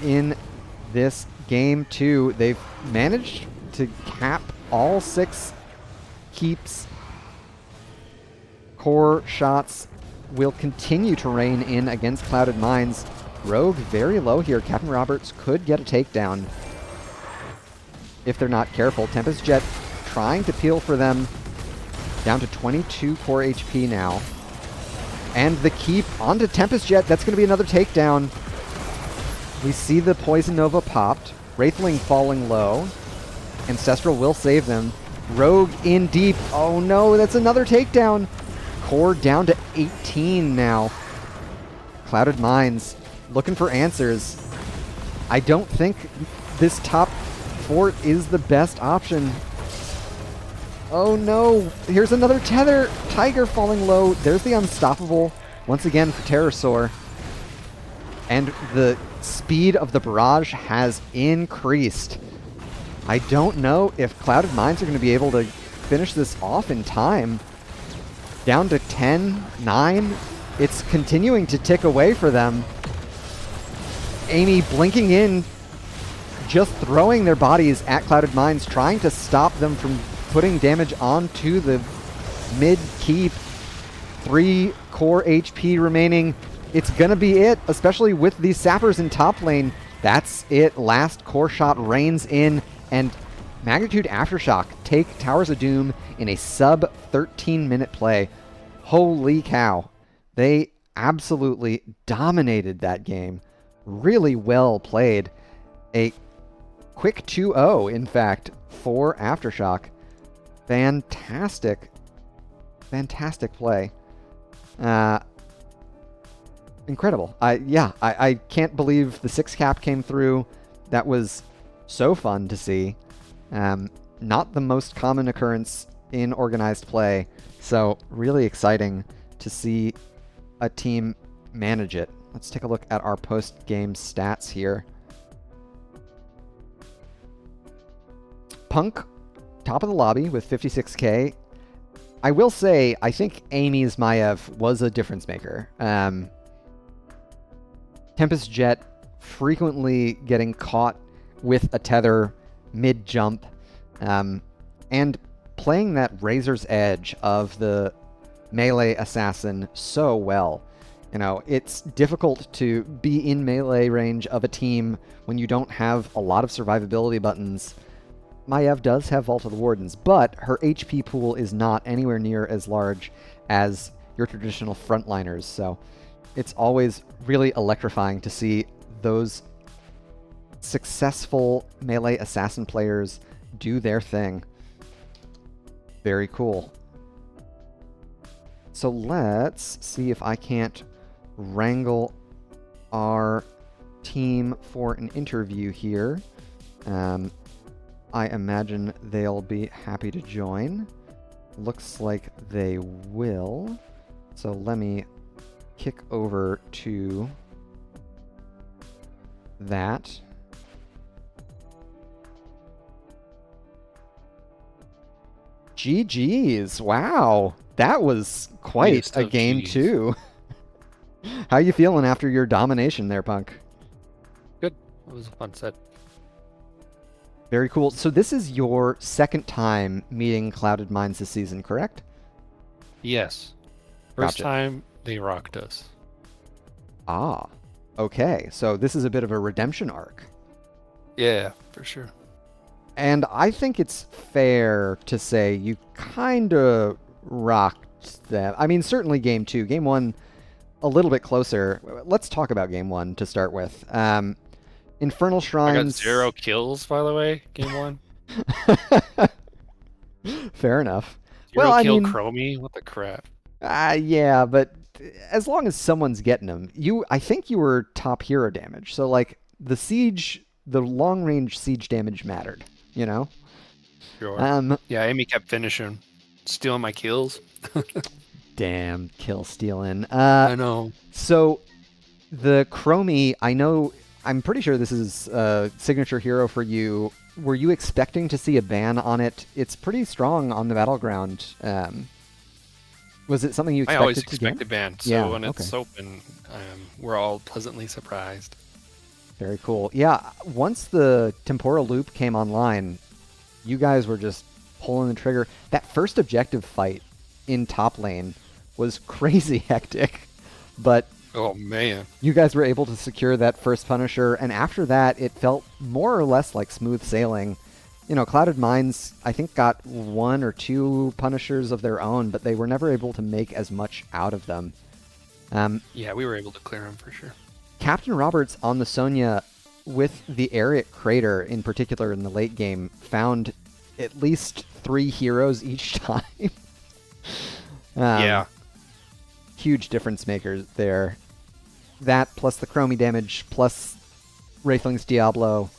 in this game 2. They've managed to cap all 6 keeps. Core shots will continue to rain in against Clouded Minds. Rogue very low here. Captain Roberts could get a takedown if they're not careful. Tempest Jet trying to peel for them. Down to 22 core HP now. And the keep onto Tempest Jet. That's going to be another takedown. We see the Poison Nova popped. Wraithling falling low. Ancestral will save them. Rogue in deep. Oh no, that's another takedown. Core down to 18 now. Clouded Minds looking for answers. I don't think this top fort is the best option. Oh no, here's another tether. Tiger falling low. There's the Unstoppable once again for Pterosaur. And the speed of the barrage has increased. I don't know if Clouded Minds are going to be able to finish this off in time. Down to 10, 9. It's continuing to tick away for them. Amy blinking in, just throwing their bodies at Clouded Minds, trying to stop them from putting damage onto the mid keep. 3 core HP remaining. It's gonna be it, especially with these sappers in top lane. That's it. Last core shot rains in, and Magnitude Aftershock take Towers of Doom in a sub 13-minute play. Holy cow. They absolutely dominated that game. Really well played. A quick 2-0, in fact, for Aftershock. Fantastic. Fantastic play. Incredible. I can't believe the 6 cap came through. That was so fun to see. Not the most common occurrence in organized play, so really exciting to see a team manage it. Let's take a look at our post-game stats here. Punk, top of the lobby with 56k. I will say, I think Amy's Maiev was a difference maker. Tempest Jet frequently getting caught with a tether mid-jump, and playing that razor's edge of the melee assassin so well. You know, it's difficult to be in melee range of a team when you don't have a lot of survivability buttons. Maiev does have Vault of the Wardens, but her HP pool is not anywhere near as large as your traditional frontliners, so it's always really electrifying to see those successful melee assassin players do their thing. Very cool. So let's see if I can't wrangle our team for an interview here. I imagine they'll be happy to join. Looks like they will. So let me kick over to that. GG's. Wow. That was quite a game too. How you feeling after your domination there, Punk? Good. It was a fun set. Very cool. So this is your second time meeting Clouded Minds this season, correct? Yes. First Gotcha. time they rocked us. Ah. Okay. So this is a bit of a redemption arc. Yeah, for sure. And I think it's fair to say you kind of rocked them. I mean, certainly game 2. Game 1, a little bit closer. Let's talk about game 1 to start with. Infernal Shrines... I got 0 kills, by the way, game 1. Fair enough. 0 kill Chromie? What the crap? Yeah, but as long as someone's getting them, I think you were top hero damage. So, like, the long-range siege damage mattered, you know? Sure. Yeah, Amy kept finishing, stealing my kills. Damn, kill stealing. I know. So, the Chromie, I'm pretty sure this is a signature hero for you. Were you expecting to see a ban on it? It's pretty strong on the battleground. Was it something you expected? I always expect a ban, so yeah, when it's open, we're all pleasantly surprised. Very cool. Yeah, once the temporal loop came online, you guys were just pulling the trigger. That first objective fight in top lane was crazy hectic, but oh man, you guys were able to secure that first Punisher, and after that, it felt more or less like smooth sailing. You know, Clouded Minds, I think, got 1 or 2 Punishers of their own, but they were never able to make as much out of them. Yeah, we were able to clear them for sure. Captain Roberts on the Sonya, with the Ariat Crater in particular in the late game, found at least 3 heroes each time. Yeah. Huge difference makers there. That plus the Chromie damage plus Wraithling's Diablo.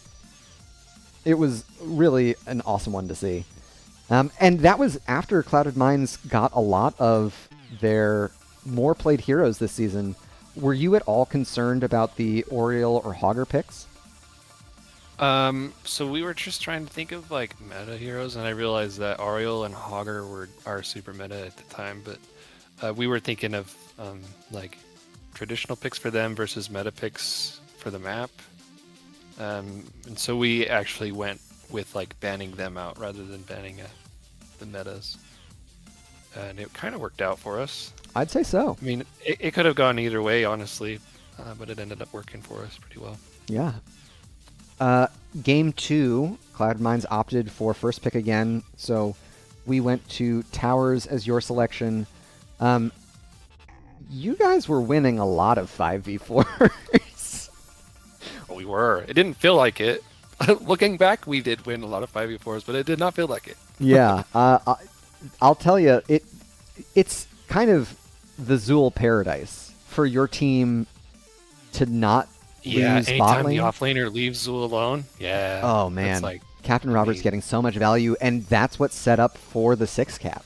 It was really an awesome one to see. And that was after Clouded Minds got a lot of their more played heroes this season. Were you at all concerned about the Oriole or Hogger picks? So we were just trying to think of like meta heroes, and I realized that Oriole and Hogger are super meta at the time, but we were thinking of like traditional picks for them versus meta picks for the map. And so we actually went with like banning them out rather than banning the metas. And it kind of worked out for us. I'd say so. I mean, it could have gone either way, honestly, but it ended up working for us pretty well. Yeah. Game 2, Cloud Minds opted for first pick again, so we went to Towers as your selection. You guys were winning a lot of 5v4s. Well, we were. It didn't feel like it. Looking back, we did win a lot of 5v4s, but it did not feel like it. Yeah. I'll tell you, it's kind of the Zool paradise for your team to not lose anytime bot lane. the offlaner leaves Zool alone, yeah. Oh, man. Like Captain Roberts getting so much value, and that's what's set up for the 6 cap.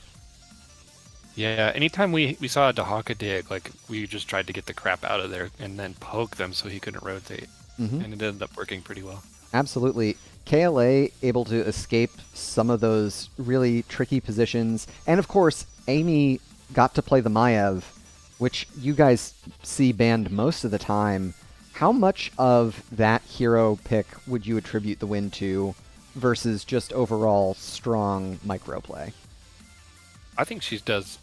Yeah, anytime we saw a Dahaka dig, like, we just tried to get the crap out of there and then poke them so he couldn't rotate. Mm-hmm. And it ended up working pretty well. Absolutely. KLA able to escape some of those really tricky positions. And of course, Amy got to play the Maiev, which you guys see banned most of the time. How much of that hero pick would you attribute the win to versus just overall strong microplay? I think she does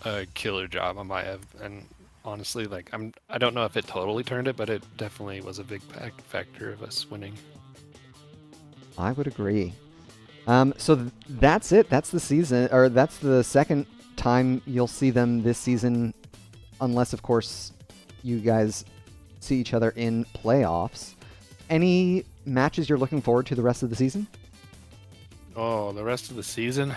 a killer job on Maiev, and honestly, like, I don't know if it totally turned it, but it definitely was a big factor of us winning. I would agree. So that's it. That's the season, or that's the second time you'll see them this season, unless, of course, you guys see each other in playoffs. Any matches you're looking forward to the rest of the season? Oh, the rest of the season?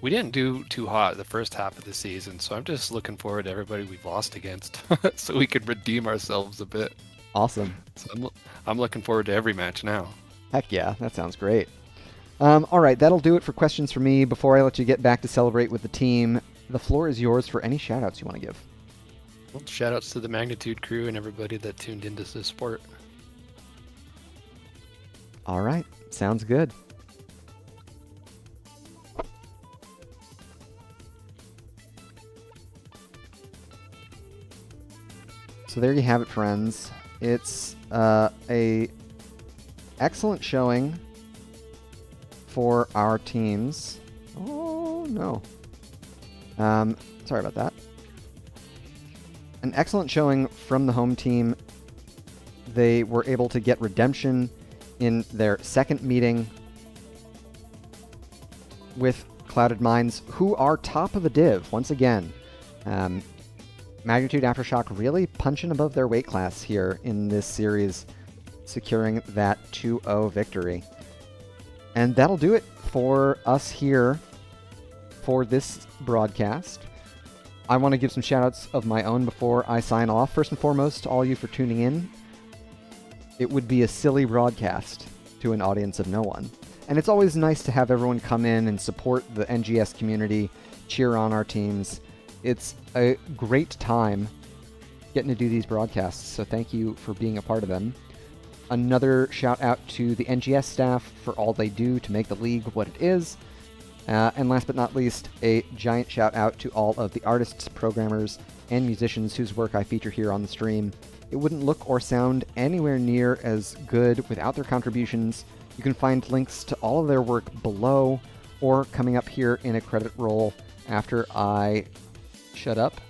We didn't do too hot the first half of the season, so I'm just looking forward to everybody we've lost against, so we could redeem ourselves a bit. Awesome. So I'm looking forward to every match now. Heck yeah, that sounds great. All right, that'll do it for questions for me. Before I let you get back to celebrate with the team, the floor is yours for any shout-outs you want to give. Well, shout outs to the Magnitude crew and everybody that tuned into the sport. All right, sounds good. So there you have it, friends. It's a excellent showing for our teams. Oh no. Sorry about that. An excellent showing from the home team. They were able to get redemption in their second meeting with Clouded Minds, who are top of the div once again. Magnitude Aftershock really punching above their weight class here in this series, securing that 2-0 victory. And that'll do it for us here for this broadcast. I want to give some shoutouts of my own before I sign off. First and foremost, to all you for tuning in. It would be a silly broadcast to an audience of no one. And it's always nice to have everyone come in and support the NGS community, cheer on our teams. It's a great time getting to do these broadcasts, so thank you for being a part of them. Another shout out to the NGS staff for all they do to make the league what it is. And last but not least, a giant shout out to all of the artists, programmers, and musicians whose work I feature here on the stream. It wouldn't look or sound anywhere near as good without their contributions. You can find links to all of their work below or coming up here in a credit roll after I shut up.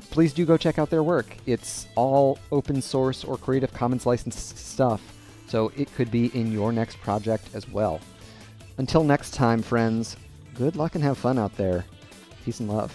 Please do go check out their work. It's all open source or Creative Commons licensed stuff, so it could be in your next project as well. Until next time, friends, good luck and have fun out there. Peace and love.